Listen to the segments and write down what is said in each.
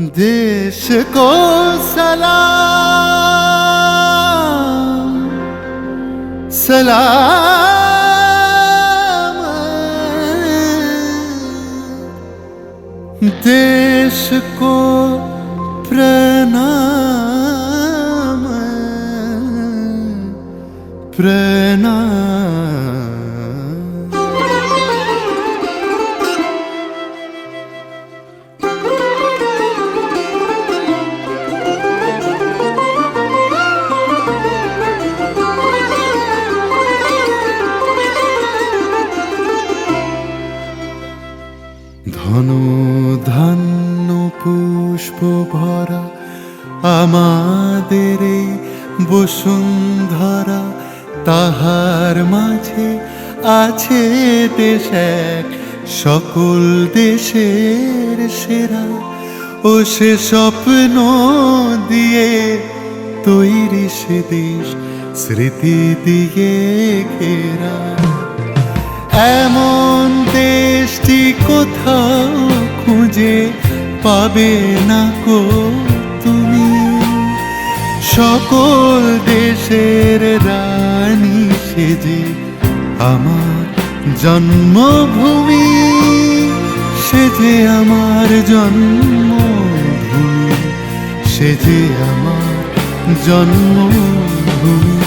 देश को सलाम सलाम, देश को प्रणाम प्रणाम। ধন ধান্য পুষ্প ভরা আমাদের এই বসুন্ধরা, তাহার মাঝে আছে দেশ এক সকল দেশের সেরা। ও সে স্বপ্ন দিয়ে তৈরি সে দেশ স্মৃতি দিয়ে ঘেরা। এমন দেশটি কোথাও খুঁজে পাবে না কো তুমি, সকল দেশের রানী সেজে আমার জন্মভূমি, সেজে আমার জন্মভূমি, সেজে আমার জন্মভূমি।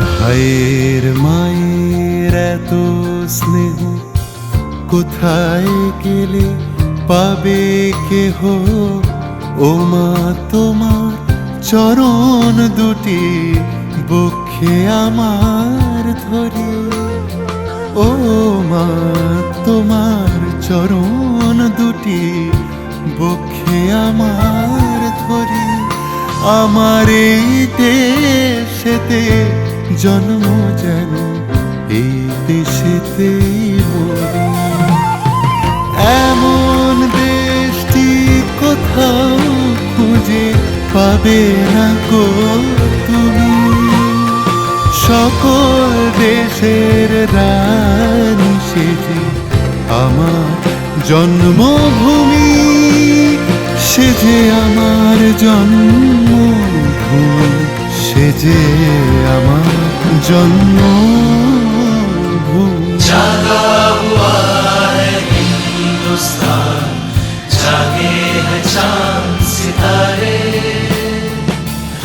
ভাইয়ের মায়ের এত স্নেহ কোথায় গেলে পাবে কেহ, ও মা তোমার চরণ দুটি বক্ষে আমার ধরে। ও মা তোমার চরণ দুটি বক্ষে আমার ধরে। আমার এই দেশেতে জন্ম যেন এই দেশেতেই মরি। এমন দেশটি কোথাও খুঁজে পাবে না গো তুমি, সকল দেশের রানী সেজে আমার জন্মভূমি, সেজে আমার জন্মভূমি, সেজে আমার জন্মভূমি। जागा हुआ है हिंदुस्तान, जागे हैं चांद सितारे,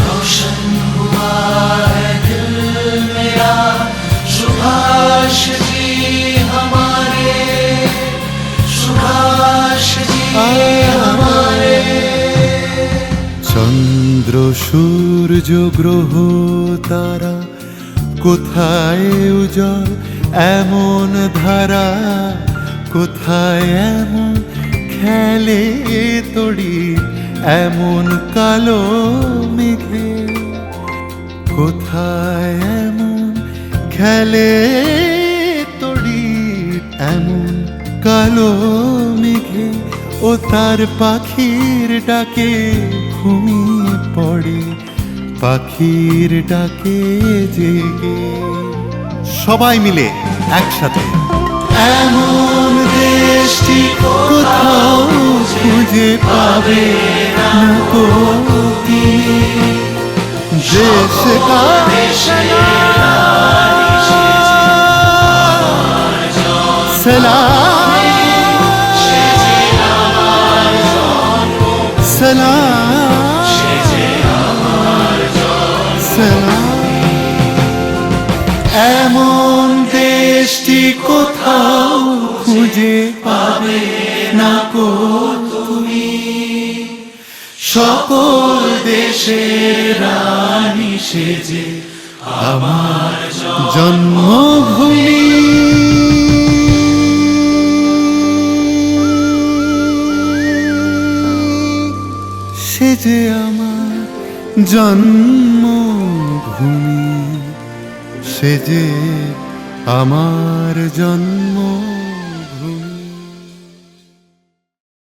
रोशन हुआ है दिल मेरा, सुभाष जी हमारे, सुभाष जी हमारे। চন্দ্র সূর্য গ্রহ তারা কোথায় উজ্জ্বল এমন ধারা, কোথায় এমন খেলে তড়ি এমন কালো মেঘে, কোথায় এমন খেলে তড়ি এমন কালো মেঘে। ও তার পাখির ডাকে ঘুমিয়ে পড়ে, পাখির ডাকে জেগে সবাই মিলে একসাথে। এমন দেশটি কোথাও খুঁজে পাবে না কো তুমি, দেশ কা सलाम सलाम सलाम। এমন দেশটি কোথাও খুঁজে পাবে না কো তুমি, সকল দেশের রানী সেজে আমার জন্মভূমি, সেজে আমার জন্মভূমি, সেজে আমার জন্ম।